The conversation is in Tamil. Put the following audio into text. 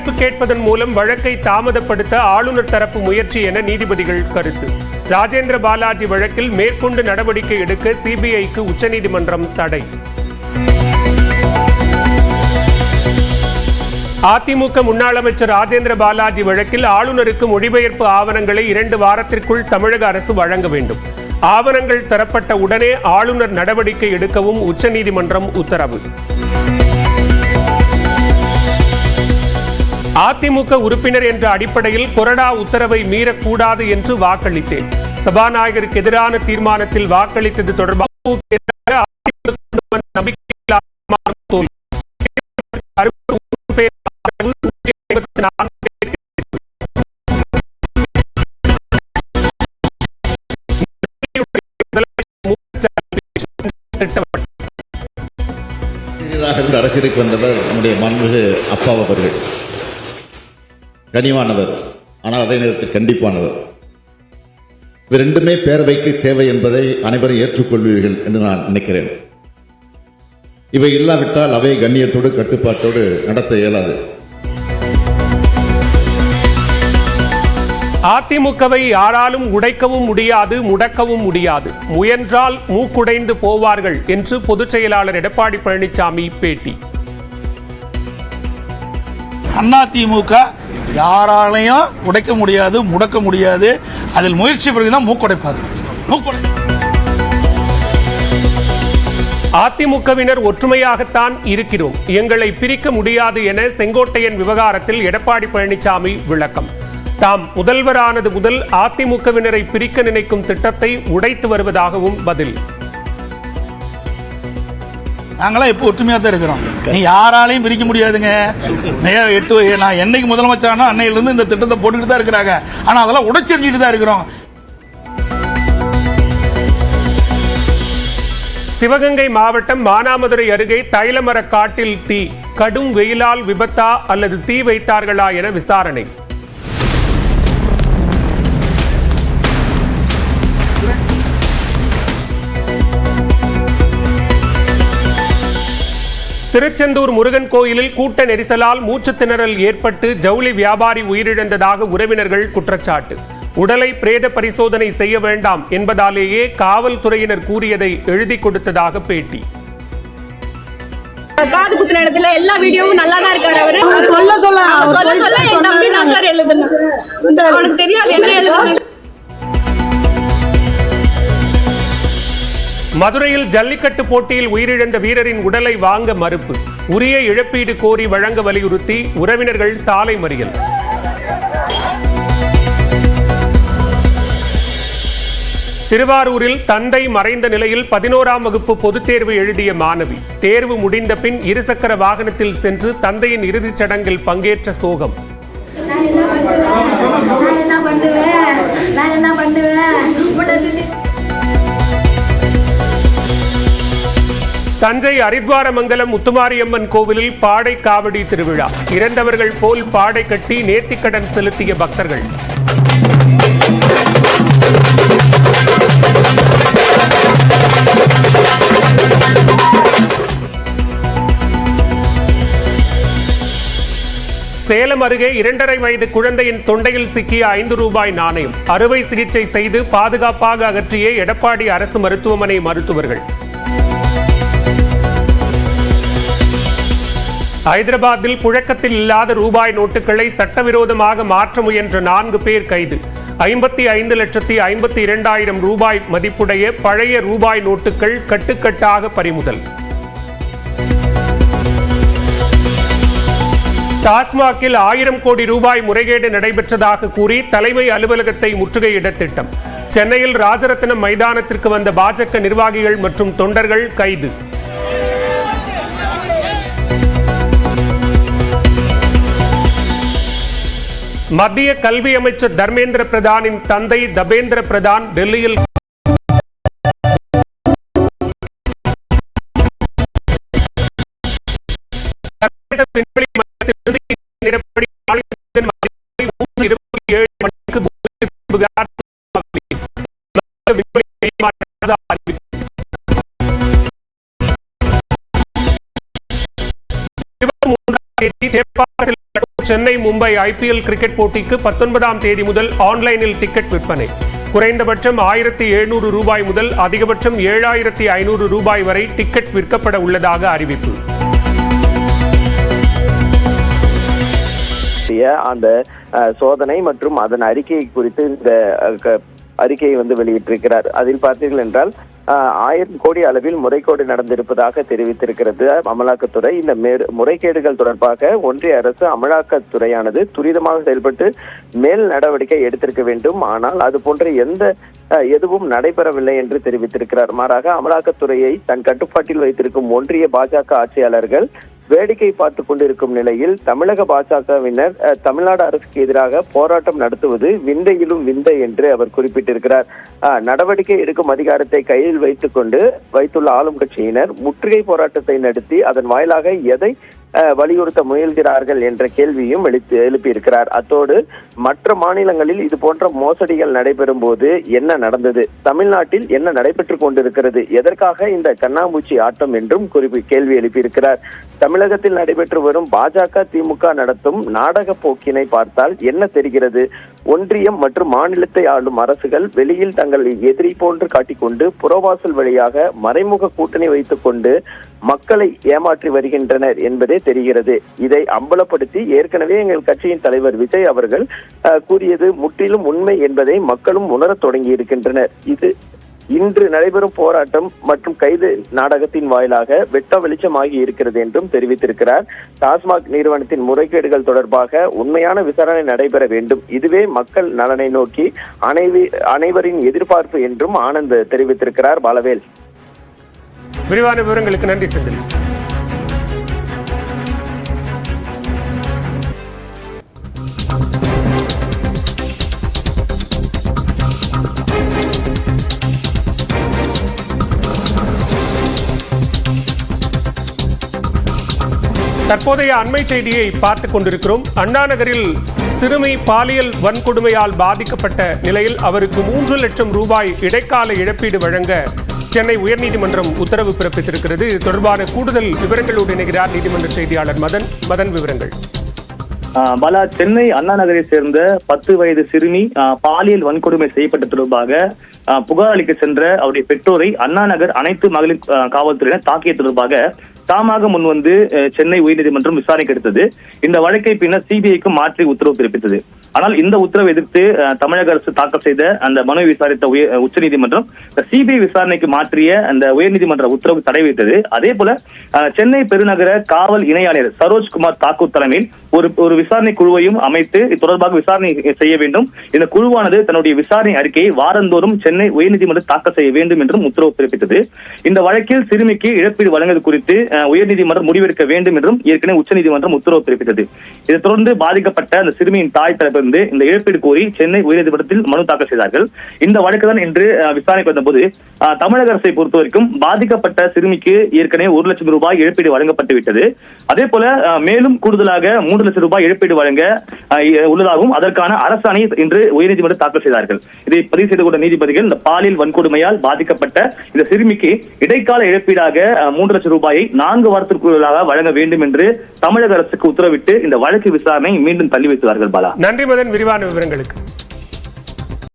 மொழிபெயர்ப்பு கேட்பதன் மூலம் வழக்கை தாமதப்படுத்த ஆளுநர் தரப்பு முயற்சி என நீதிபதிகள் கருத்து. ராஜேந்திர பாலாஜி வழக்கில் மேற்கொண்டு நடவடிக்கை எடுக்க சிபிஐக்கு உச்சநீதிமன்றம் தடை. அதிமுக முன்னாள் அமைச்சர் ராஜேந்திர பாலாஜி வழக்கில் ஆளுநருக்கு மொழிபெயர்ப்பு ஆவணங்களை 2 வாரத்திற்குள் தமிழக அரசு வழங்க வேண்டும். ஆவணங்கள் தரப்பட்ட உடனே ஆளுநர் நடவடிக்கை எடுக்கவும் உச்சநீதிமன்றம் உத்தரவு. அதிமுக உறுப்பினர் என்ற அடிப்படையில் கொறடா உத்தரவை மீறக்கூடாது என்று வாக்களித்தேன். சபாநாயகருக்கு எதிரான தீர்மானத்தில் வாக்களித்தது தொடர்பாக அரசியலுக்கு வந்தவர் நம்முடைய மாண்புமிகு அப்பா அவர்கள். கனிவானவர், ஆனால் அதே நேரத்தில் கண்டிப்பானவர். இவை ரெண்டுமே பேரவைக்கு தேவை என்பதை அனைவரும் ஏற்றுக்கொள்வீர்கள் என்று நான் நினைக்கிறேன். இவை இல்லாவிட்டால் அவை கண்ணியத்தோடு கட்டுப்பாட்டோடு நடத்த இயலாது. அதிமுகவை யாராலும் உடைக்கவும் முடியாது, முடக்கவும் முடியாது. முயன்றால் மூக்குடைந்து போவார்கள் என்று பொதுச் செயலாளர் எடப்பாடி பழனிசாமி பேட்டி. அதிமுக யாராலையும் உடைக்க முடியாது, முடக்க முடியாது. அதில் முயற்சி பண்ணிதான் மூக்குடைப்பார். அதிமுகவினர் ஒற்றுமையாகத்தான் இருக்கிறோம், எங்களை பிரிக்க முடியாது என செங்கோட்டையன் விவகாரத்தில் எடப்பாடி பழனிசாமி விளக்கம். தாம் முதல்வரானது முதல் அதிமுகவினரை பிரிக்க நினைக்கும் திட்டத்தை உடைத்து வருவதாகவும் பதில். நாங்களாம் இப்போ ஒற்றுமையா தான் இருக்கிறோம். நீ யாராலையும் பிரிக்க முடியாதுங்க. நான் என்னைக்கு முதலமைச்சரானோ அன்னையிலிருந்து இந்த திட்டத்தை போட்டுக்கிட்டு தான் இருக்கிறாங்க. ஆனா அதெல்லாம் உடைச்செறிஞ்சிட்டு தான் இருக்கிறோம். சிவகங்கை மாவட்டம் மானாமதுரை அருகே தைலமர காட்டில் தீ. கடும் வெயிலால் விபத்தா அல்லது தீ வைத்தார்களா என விசாரணை. திருச்செந்தூர் முருகன் கோயிலில் கூட்ட நெரிசலால் மூச்சு திணறல் ஏற்பட்டு ஜவுளி வியாபாரி உயிரிழந்ததாக உறவினர்கள் குற்றச்சாட்டு. உடலை பிரேத பரிசோதனை செய்ய வேண்டாம் என்பதாலேயே காவல்துறையினர் கூறியதை எழுதி கொடுத்ததாக பேட்டி. காது குத்துன இடத்துல எல்லா வீடியோவும் நல்லா தான் இருக்காரு. அவரு சொல்ல என் தம்பி தான் சார் எழுதணும். அவனுக்கு தெரியாது என்ன எழுதணும். மதுரையில் ஜல்லிக்கட்டு போட்டியில் உயிரிழந்த வீரரின் உடலை வாங்க மறுப்பு. உரிய இழப்பீடு கோரி வழங்க வலியுறுத்தி உறவினர்கள் சாலை மறியல். திருவாரூரில் தந்தை மறைந்த நிலையில் 11ஆம் வகுப்பு பொதுத் தேர்வு எழுதிய மாணவி. தேர்வு முடிந்த பின் இருசக்கர வாகனத்தில் சென்று தந்தையின் இறுதிச் சடங்கில் பங்கேற்ற சோகம். தஞ்சை அரித்வாரமங்கலம் முத்துமாரியம்மன் கோவிலில் பாடை காவடி திருவிழா. இறந்தவர்கள் போல் பாடை கட்டி நேர்த்திக்கடன் செலுத்திய பக்தர்கள். சேலம் அருகே 2.5 வயது குழந்தையின் தொண்டையில் சிக்கிய 5 ரூபாய் நாணயம். அறுவை சிகிச்சை செய்து பாதுகாப்பாக அகற்றிய எடப்பாடி அரசு மருத்துவமனை மருத்துவர்கள். ஹைதராபாத்தில் புழக்கத்தில் இல்லாத ரூபாய் நோட்டுகளை சட்டவிரோதமாக மாற்ற முயன்ற 4 பேர் கைது. 55,52,000 ரூபாய் மதிப்புடைய பழைய ரூபாய் நோட்டுகள் கட்டுக்கட்டாக பறிமுதல். டாஸ்மாகில் 1000 கோடி ரூபாய் முறைகேடு நடைபெற்றதாக கூறி தலைமை அலுவலகத்தை முற்றுகையிட திட்டம். சென்னையில் ராஜரத்னம் மைதானத்திற்கு வந்த பாஜக நிர்வாகிகள் மற்றும் தொண்டர்கள் கைது. மத்திய கல்வி அமைச்சர் தர்மேந்திர பிரதானின் தந்தை தபேந்திர பிரதான் டெல்லியில் சென்னை மும்பை IPL கிரிக்கெட் போட்டிக்கு 19ஆம் தேதி முதல் ஆன்லைனில் டிக்கெட் விற்பனை. குறைந்தபட்சம் 1700 ரூபாய் முதல் அதிகபட்சம் 7500 ரூபாய் வரை டிக்கெட் விற்கப்பட உள்ளதாக அறிவிப்பு. அந்த சோதனை மற்றும் அதன் அறிக்கை குறித்து இந்த அறிக்கையை வெளியிட்டிருக்கிறார். அதில் பார்த்தீர்கள் என்றால் 1000 கோடி அளவில் முறைகேடு நடந்திருப்பதாக தெரிவித்திருக்கிறது அமலாக்கத்துறை. இந்த முறைகேடுகள் தொடர்பாக ஒன்றிய அரசு அமலாக்கத்துறையானது துரிதமாக செயல்பட்டு மேல் நடவடிக்கை எடுத்திருக்க வேண்டும். ஆனால் அது போன்ற எதுவும் நடைபெறவில்லை என்று தெரிவித்திருக்கிறார். மாறாக அமலாக்கத்துறையை தன் கட்டுப்பாட்டில் வைத்திருக்கும் ஒன்றிய பாஜக ஆட்சியாளர்கள் வேடிக்கை பார்த்துக் கொண்டிருக்கும் நிலையில் தமிழக பாஜகவினர் தமிழ்நாடு அரசுக்கு எதிராக போராட்டம் நடத்துவது விந்தையிலும் விந்தை என்று அவர் குறிப்பிட்டிருக்கிறார். நடவடிக்கை எடுக்கும் அதிகாரத்தை கையில் வைத்துள்ள ஆளும் கட்சியினர் முற்றுகை போராட்டத்தை நடத்தி அதன் வாயிலாக எதை வலியுறுத்த முயல்கிறார்கள் என்ற கேள்வியும் எழுப்பியிருக்கிறார். அத்தோடு மற்ற மாநிலங்களில் இது போன்ற மோசடிகள் நடைபெறும் போது என்ன நடந்தது, தமிழ்நாட்டில் என்ன நடைபெற்றுக் கொண்டிருக்கிறது, எதற்காக இந்த கண்ணாமூச்சி ஆட்டம் என்றும் கேள்வி எழுப்பியிருக்கிறார். தமிழகத்தில் நடைபெற்று வரும் பாஜக திமுக நடத்தும் நாடக போக்கினை பார்த்தால் என்ன தெரிகிறது? ஒன்றியம் மற்றும் மாநிலத்தை ஆளும் அரசுகள் வெளியில் தங்களை எதிரி போன்று காட்டிக்கொண்டு புறவாசல் வழியாக மறைமுக கூட்டணி வைத்துக் கொண்டு மக்களை ஏமாற்றி வருகின்றனர் என்பதே தெரிகிறது. இதை அம்பலப்படுத்தி ஏற்கனவே எங்கள் கட்சியின் தலைவர் விஜய் அவர்கள் கூறியது முற்றிலும் உண்மை என்பதை மக்களும் உணரத் தொடங்கி இருக்கின்றனர். இது இன்று நடைபெறும் போராட்டம் மற்றும் கைது நாடகத்தின் வாயிலாக வெட்ட வெளிச்சமாகி இருக்கிறது என்றும் தெரிவித்திருக்கிறார். டாஸ்மாக் நிறுவனத்தின் முறைகேடுகள் தொடர்பாக உண்மையான விசாரணை நடைபெற வேண்டும். இதுவே மக்கள் நலனை நோக்கி அனைவரின் எதிர்பார்ப்பு என்றும் ஆனந்த் தெரிவித்திருக்கிறார். பாலவேல், விரிவான விவரங்களுக்கு நன்றி செந்தில். தற்போதைய அண்மை செய்தியை பார்த்துக் கொண்டிருக்கிறோம். அண்ணா நகரில் சிறுமி பாலியல் வன்கொடுமையால் பாதிக்கப்பட்ட நிலையில் அவருக்கு 3 லட்சம் ரூபாய் இடைக்கால இழப்பீடு வழங்க சென்னை உயர்நீதிமன்றம் உத்தரவு பிறப்பித்திருக்கிறது. இது தொடர்பான கூடுதல் விவரங்களோடு இணைகிறார் நீதிமன்ற செய்தியாளர் மதன். விவரங்கள். பாலா, சென்னை அண்ணா நகரை சேர்ந்த 10 வயது சிறுமி பாலியல் வன்கொடுமை செய்யப்பட்ட தொடர்பாக புகார் அளிக்க சென்ற அவருடைய பெற்றோரை அண்ணா நகர் அனைத்து மகளிர் காவல்துறையினர் தாக்கிய தொடர்பாக தாமாக முன்வந்து சென்னை உயர்நீதிமன்றம் விசாரணைக்கு எடுத்தது. இந்த வழக்கை பின்னர் சிபிஐக்கு மாற்றி உத்தரவு பிறப்பித்தது. ஆனால் இந்த உத்தரவை எதிர்த்து தமிழக அரசு தாக்கல் செய்த அந்த மனுவை விசாரித்த உச்சநீதிமன்றம் சிபிஐ விசாரணைக்கு மாற்றிய அந்த உயர்நீதிமன்ற உத்தரவு தடை வைத்தது. அதே போல சென்னை பெருநகர காவல் இணை ஆணையர் சரோஜ்குமார் தாக்கூர் தலைமையில் ஒரு விசாரணை குழுவையும் அமைத்து தொடர்பாக விசாரணை செய்ய வேண்டும். இந்த குழுவானது தன்னுடைய விசாரணை அறிக்கையை வாரந்தோறும் சென்னை உயர்நீதிமன்றம் தாக்கல் செய்ய வேண்டும் என்றும் உத்தரவு பிறப்பித்தது. இந்த வழக்கில் சிறுமிக்கு இழப்பீடு வழங்குவது குறித்து உயர்நீதிமன்றம் முடிவெடுக்க வேண்டும் என்றும் ஏற்கனவே உச்சநீதிமன்றம் உத்தரவு பிறப்பித்தது. இதைத் தொடர்ந்து பாதிக்கப்பட்ட அந்த சிறுமியின் தாய் தரப்பிலிருந்து இந்த இழப்பீடு கோரி சென்னை உயர்நீதிமன்றத்தில் மனு தாக்கல் செய்தார்கள். இந்த வழக்குதான் இன்று விசாரணைக்கு வந்தபோது தமிழக அரசை பொறுத்தவரைக்கும் பாதிக்கப்பட்ட சிறுமிக்கு ஏற்கனவே 1 லட்சம் ரூபாய் இழப்பீடு வழங்கப்பட்டு விட்டது. அதே போல மேலும் கூடுதலாக 3 லட்சம் ரூபாய் இழப்பீடு வழங்க உள்ளதாகவும் அதற்கான அரசாணை இன்று உயர்நீதிமன்றம் தாக்கல் செய்தார்கள். இதை பதிவு செய்து கொண்ட நீதிபதிகள் இந்த பாலியல் வன்கொடுமையால் பாதிக்கப்பட்ட இந்த சிறுமிக்கு இடைக்கால இழப்பீடாக 3 லட்சம் ரூபாயை 4 வாரத்திற்குள்ளாக வழங்க வேண்டும் என்று தமிழக அரசுக்கு உத்தரவிட்டு இந்த வழக்கு விசாரணை மீண்டும் தள்ளி வைத்தார்கள். பாலா, நன்றி மதன், விரிவான விவரங்களுக்கு.